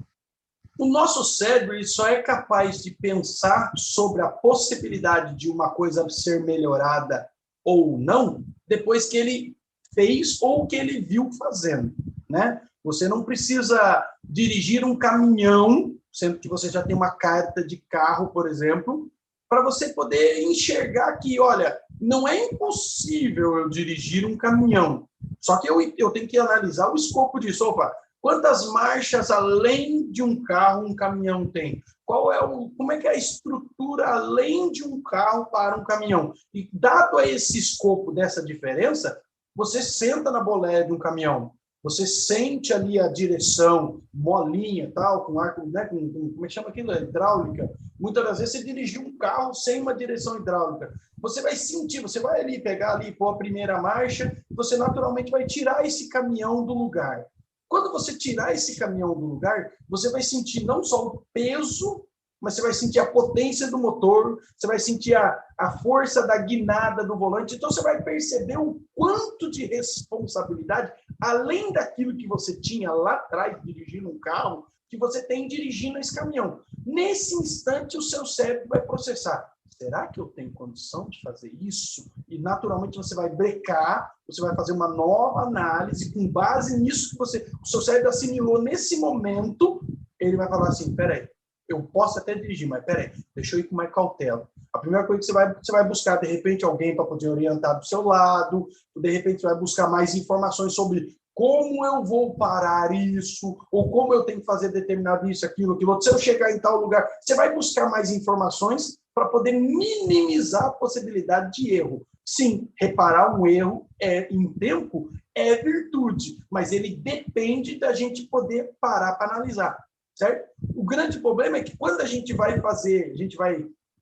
o nosso cérebro ele só é capaz de pensar sobre a possibilidade de uma coisa ser melhorada ou não depois que ele fez ou que ele viu fazendo, né? Você não precisa dirigir um caminhão, sendo que você já tem uma carta de carro, por exemplo, para você poder enxergar que, olha, não é impossível eu dirigir um caminhão, só que eu tenho que analisar o escopo disso. Opa, quantas marchas além de um carro um caminhão tem? Como é que é a estrutura além de um carro para um caminhão? E dado a esse escopo dessa diferença, você senta na boleia de um caminhão, você sente ali a direção molinha, tal, com ar, né, como é que chama aquilo? Hidráulica. Muitas das vezes você dirigiu um carro sem uma direção hidráulica. Você vai sentir, você vai ali pegar ali, pôr a primeira marcha, você naturalmente vai tirar esse caminhão do lugar. Quando você tirar esse caminhão do lugar, você vai sentir não só o peso, mas você vai sentir a potência do motor, você vai sentir a força da guinada do volante. Então, você vai perceber o quanto de responsabilidade, além daquilo que você tinha lá atrás dirigindo um carro, que você tem dirigindo esse caminhão. Nesse instante, o seu cérebro vai processar. Será que eu tenho condição de fazer isso? E, naturalmente, você vai brecar, você vai fazer uma nova análise com base nisso que o seu cérebro assimilou nesse momento, ele vai falar assim, peraí, eu posso até dirigir, mas peraí, deixa eu ir com mais cautela. A primeira coisa que você vai buscar, de repente, alguém para poder orientar do seu lado, de repente, você vai buscar mais informações sobre como eu vou parar isso, ou como eu tenho que fazer determinado isso, aquilo, aquilo outro. Se eu chegar em tal lugar, você vai buscar mais informações para poder minimizar a possibilidade de erro. Sim, reparar um erro em tempo é virtude, mas ele depende da gente poder parar para analisar, certo? O grande problema é que quando a gente vai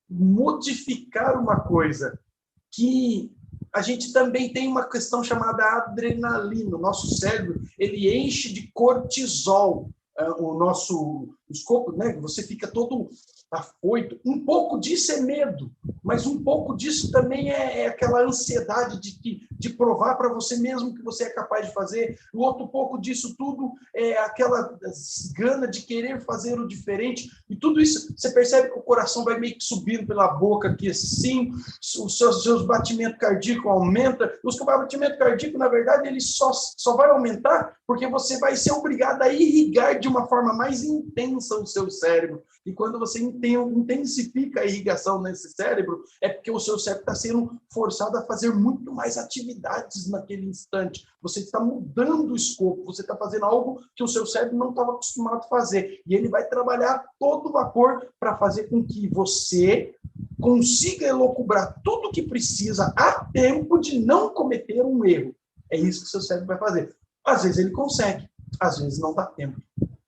modificar uma coisa que a gente também tem uma questão chamada adrenalina. O nosso cérebro, ele enche de cortisol o nosso escopo, né? Você fica todo afoito. Um pouco disso é medo, mas um pouco disso também é aquela ansiedade de provar para você mesmo que você é capaz de fazer. O outro pouco disso tudo é aquela gana de querer fazer o diferente. E tudo isso, você percebe que o coração vai meio que subindo pela boca aqui assim, os seus batimentos cardíacos aumentam. Os batimentos cardíacos, na verdade, ele só vai aumentar porque você vai ser obrigado a irrigar de uma forma mais intensa o seu cérebro. E quando você intensifica a irrigação nesse cérebro, é porque o seu cérebro está sendo forçado a fazer muito mais atividades naquele instante. Você está mudando o escopo, você está fazendo algo que o seu cérebro não estava acostumado a fazer. E ele vai trabalhar todo vapor para fazer com que você consiga elocubrar tudo o que precisa a tempo de não cometer um erro. É isso que o seu cérebro vai fazer. Às vezes ele consegue, às vezes não dá tempo.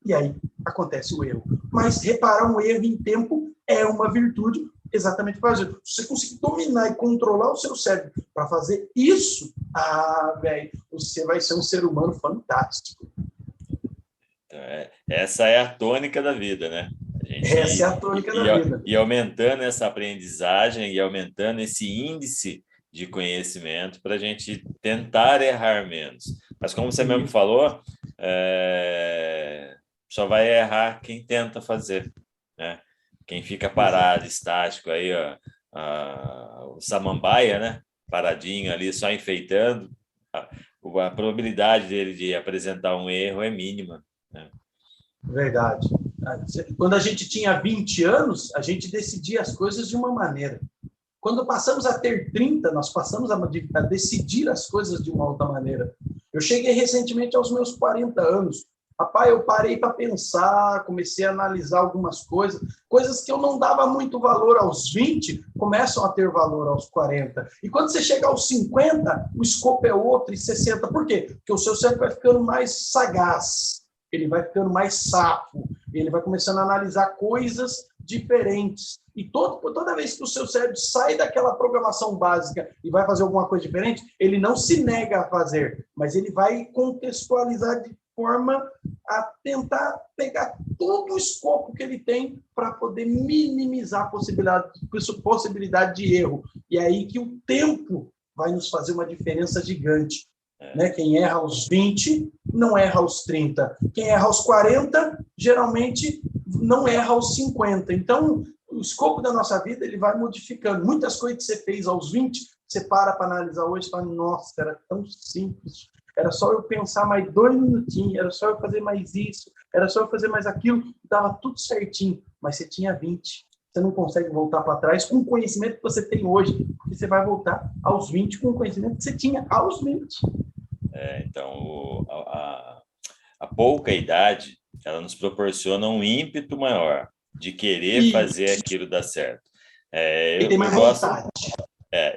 E aí acontece o erro. Mas reparar um erro em tempo é uma virtude exatamente para fazer. Se você conseguir dominar e controlar o seu cérebro para fazer isso, velho, você vai ser um ser humano fantástico. Então, essa é a tônica da vida, né? Essa é a tônica da vida. E aumentando essa aprendizagem e aumentando esse índice de conhecimento para a gente tentar errar menos. Mas como você mesmo falou, só vai errar quem tenta fazer, né? Quem fica parado, estático, aí, o samambaia, né? Paradinho ali, só enfeitando, a probabilidade dele de apresentar um erro é mínima, né? Verdade. Quando a gente tinha 20 anos, a gente decidia as coisas de uma maneira. Quando passamos a ter 30, nós passamos a decidir as coisas de uma outra maneira. Eu cheguei recentemente aos meus 40 anos. Rapaz, eu parei para pensar, comecei a analisar algumas coisas que eu não dava muito valor aos 20, começam a ter valor aos 40. E quando você chega aos 50, o escopo é outro, e 60. Por quê? Porque o seu cérebro vai ficando mais sagaz, ele vai ficando mais safo, ele vai começando a analisar coisas diferentes. E toda vez que o seu cérebro sai daquela programação básica e vai fazer alguma coisa diferente, ele não se nega a fazer, mas ele vai contextualizar de forma a tentar pegar todo o escopo que ele tem para poder minimizar a possibilidade de erro. E é aí que o tempo vai nos fazer uma diferença gigante. Né? Quem erra aos 20 não erra aos 30. Quem erra aos 40, geralmente não erra aos 50. Então, o escopo da nossa vida ele vai modificando. Muitas coisas que você fez aos 20, você para analisar hoje e fala, nossa, era tão simples. Era só eu pensar mais 2 minutinhos, era só eu fazer mais isso, era só eu fazer mais aquilo, dava tudo certinho, mas você tinha 20. Você não consegue voltar para trás com o conhecimento que você tem hoje, porque você vai voltar aos 20 com o conhecimento que você tinha aos 20. Então, a pouca idade, ela nos proporciona um ímpeto maior de querer fazer aquilo dar certo. E tem mais vontade.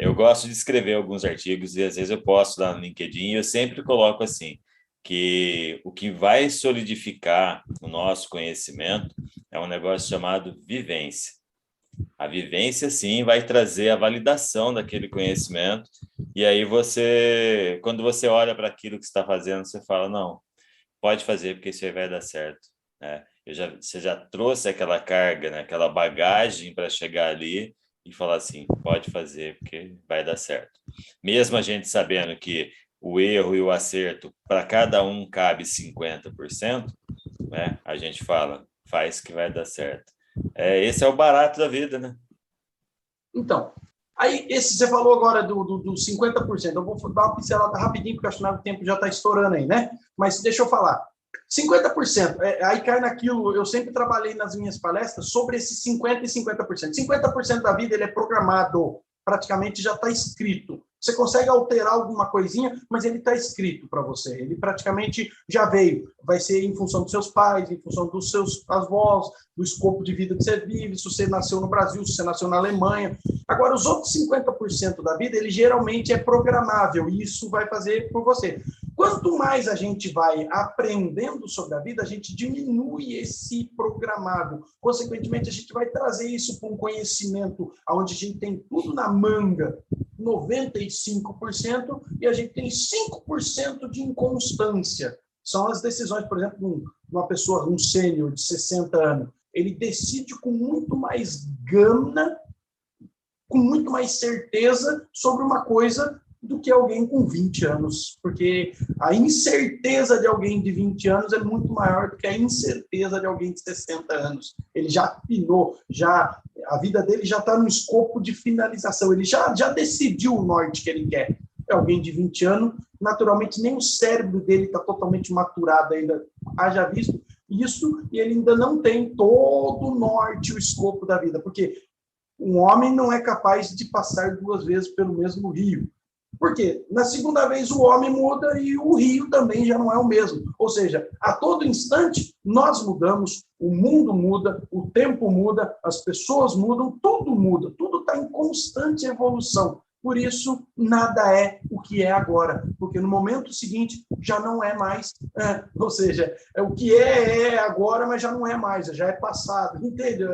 Eu gosto de escrever alguns artigos e às vezes eu posto lá no LinkedIn e eu sempre coloco assim, que o que vai solidificar o nosso conhecimento é um negócio chamado vivência. A vivência, sim, vai trazer a validação daquele conhecimento e aí quando você olha para aquilo que você está fazendo, você fala, não, pode fazer porque isso aí vai dar certo, né? Você já trouxe aquela carga, né? Aquela bagagem para chegar ali e falar assim, pode fazer porque vai dar certo. Mesmo a gente sabendo que o erro e o acerto, para cada um cabe 50%, né? A gente fala, faz que vai dar certo. Esse é o barato da vida, né? Então, aí você falou agora do 50%. Eu vou dar uma pincelada rapidinho, porque acho que o tempo já está estourando aí, né? Mas deixa eu falar. 50%, aí cai naquilo, eu sempre trabalhei nas minhas palestras sobre esses 50% e 50%. 50% da vida ele é programado, praticamente já está escrito. Você consegue alterar alguma coisinha, mas ele está escrito para você. Ele praticamente já veio. Vai ser em função dos seus pais, em função dos seus avós, do escopo de vida que você vive, se você nasceu no Brasil, se você nasceu na Alemanha. Agora, os outros 50% da vida, ele geralmente é programável, e isso vai fazer por você. Quanto mais a gente vai aprendendo sobre a vida, a gente diminui esse programado. Consequentemente, a gente vai trazer isso para um conhecimento onde a gente tem tudo na manga, 95%, e a gente tem 5% de inconstância. São as decisões, por exemplo, uma pessoa, um sênior de 60 anos, ele decide com muito mais gana, com muito mais certeza sobre uma coisa do que alguém com 20 anos, porque a incerteza de alguém de 20 anos é muito maior do que a incerteza de alguém de 60 anos. Ele já pinou, a vida dele já está no escopo de finalização, ele já decidiu o norte que ele quer. É alguém de 20 anos, naturalmente nem o cérebro dele está totalmente maturado ainda, haja visto isso, e ele ainda não tem todo o norte, o escopo da vida, porque um homem não é capaz de passar 2 vezes pelo mesmo rio. Por quê? Na segunda vez o homem muda e o rio também já não é o mesmo. Ou seja, a todo instante nós mudamos, o mundo muda, o tempo muda, as pessoas mudam, tudo está em constante evolução. Por isso, nada é o que é agora, porque no momento seguinte já não é mais. Ou seja, o que é agora, mas já não é mais, já é passado. Entende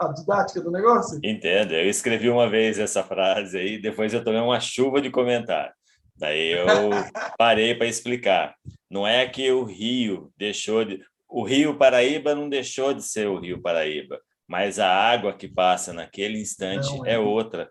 a didática do negócio? Entendo. Eu escrevi uma vez essa frase aí, depois eu tomei uma chuva de comentário. Daí eu parei para explicar. Não é que o rio deixou de... O Rio Paraíba não deixou de ser o Rio Paraíba, mas a água que passa naquele instante Não, é outra.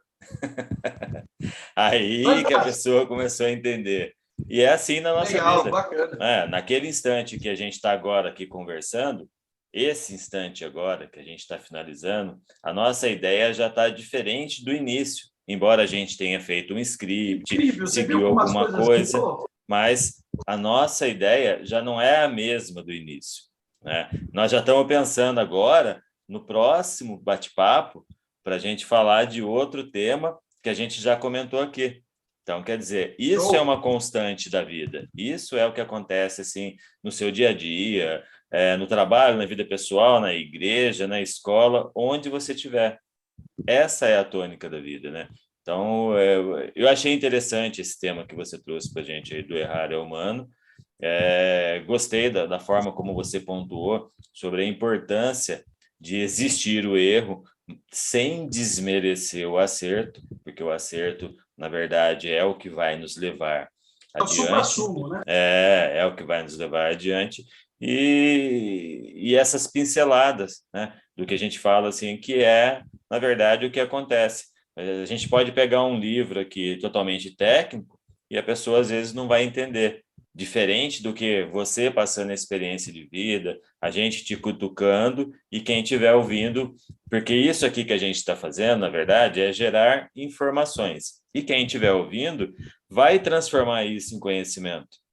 Aí que a fantástico. pessoa começou a entender. E é assim na nossa Legal, vida. bacana. Naquele instante que a gente está agora aqui conversando, esse instante agora que a gente está finalizando, a nossa ideia já está diferente do início. Embora a gente tenha feito um script, Incrível, você viu seguiu como as alguma coisas coisa, mudou? mas a nossa ideia já não é a mesma do início, né? Nós já estamos pensando agora no próximo bate-papo para a gente falar de outro tema que a gente já comentou aqui. Então, quer dizer, isso é Show. uma constante da vida. Isso é o que acontece assim no seu dia a dia, no trabalho, na vida pessoal, na igreja, na escola, onde você estiver. Essa é a tônica da vida, né? Então, eu achei interessante esse tema que você trouxe para a gente aí do errar é humano. Gostei da forma como você pontuou sobre a importância de existir o erro sem desmerecer o acerto, porque o acerto, na verdade, é o que vai nos levar É o adiante, supra-sumo, né? é o que vai nos levar adiante, e essas pinceladas, né, do que a gente fala assim, que é, na verdade, o que acontece. A gente pode pegar um livro aqui totalmente técnico e a pessoa às vezes não vai entender. Diferente do que você passando a experiência de vida, a gente te cutucando e quem estiver ouvindo, porque isso aqui que a gente está fazendo, na verdade, é gerar informações. E quem estiver ouvindo vai transformar isso em conhecimento.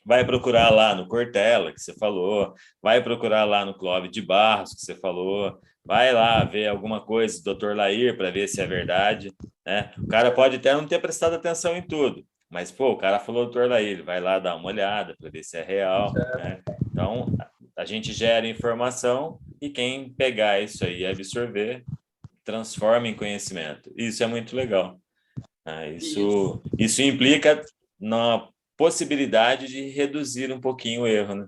Vai procurar lá no Cortella, que você falou, vai procurar lá no Clóvis de Barros, que você falou, vai lá ver alguma coisa do Dr. Lair para ver se é verdade, né? O cara pode até não ter prestado atenção em tudo, mas, pô, o cara falou Dr. Lair, ele vai lá dar uma olhada para ver se é real, né? Então, a gente gera informação e quem pegar isso aí e absorver, transforma em conhecimento. Isso é muito legal. Isso. Isso implica na possibilidade de reduzir um pouquinho o erro, né?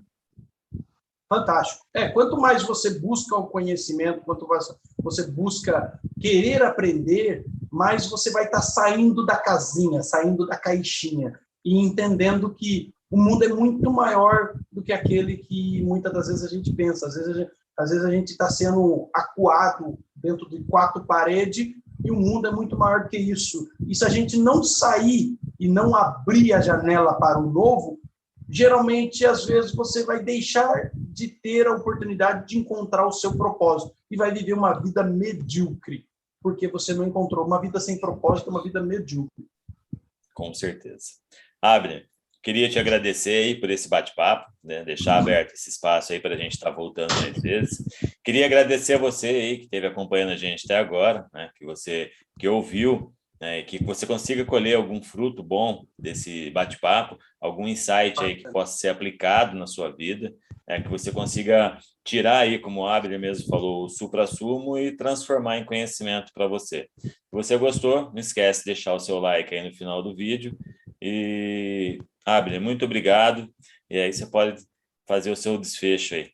Fantástico. Quanto mais você busca o conhecimento, quanto mais você busca querer aprender, mais você vai estar saindo da casinha, saindo da caixinha e entendendo que o mundo é muito maior do que aquele que muitas das vezes a gente pensa. Às vezes a gente está sendo acuado dentro de quatro paredes e o mundo é muito maior do que isso. E se a gente não sair e não abrir a janela para o novo, geralmente, às vezes, você vai deixar de ter a oportunidade de encontrar o seu propósito e vai viver uma vida medíocre, porque você não encontrou. Uma vida sem propósito é uma vida medíocre. Com certeza. Abner, queria te agradecer aí por esse bate-papo, né? Deixar aberto esse espaço aí para a gente estar voltando mais vezes. Queria agradecer a você aí que esteve acompanhando a gente até agora, né? Que ouviu, né? Que você consiga colher algum fruto bom desse bate-papo, algum insight aí que possa ser aplicado na sua vida, que você consiga tirar aí, como o Abner mesmo falou, o suprassumo e transformar em conhecimento para você. Se você gostou, não esquece de deixar o seu like aí no final do vídeo. E, Abner, muito obrigado. E aí você pode fazer o seu desfecho aí.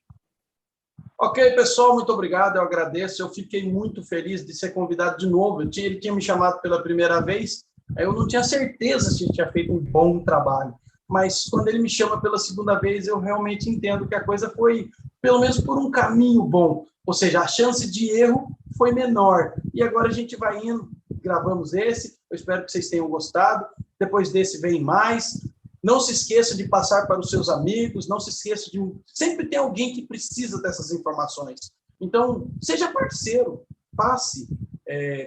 Ok, pessoal, muito obrigado, eu agradeço. Eu fiquei muito feliz de ser convidado de novo. Ele tinha me chamado pela primeira vez, eu não tinha certeza se ele tinha feito um bom trabalho. Mas quando ele me chama pela segunda vez, eu realmente entendo que a coisa foi, pelo menos, por um caminho bom. Ou seja, a chance de erro foi menor. E agora a gente vai indo, gravamos esse. Eu espero que vocês tenham gostado. Depois desse vem mais. Não se esqueça de passar para os seus amigos, não se esqueça de... Sempre tem alguém que precisa dessas informações. Então, seja parceiro, passe,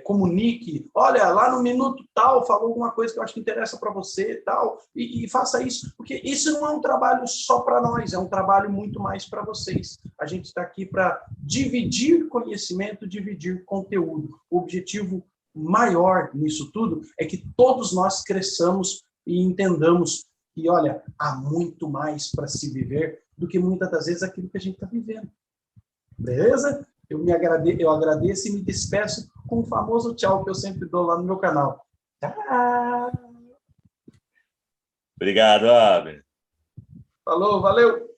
comunique. Olha, lá no minuto tal, falou alguma coisa que eu acho que interessa para você tal, e faça isso. Porque isso não é um trabalho só para nós, é um trabalho muito mais para vocês. A gente está aqui para dividir conhecimento, dividir conteúdo. O objetivo maior nisso tudo é que todos nós cresçamos e entendamos e, olha, há muito mais para se viver do que muitas das vezes aquilo que a gente está vivendo. Beleza? Eu agradeço e me despeço com o famoso tchau que eu sempre dou lá no meu canal. Tchau! Obrigado, Abner. Falou, valeu!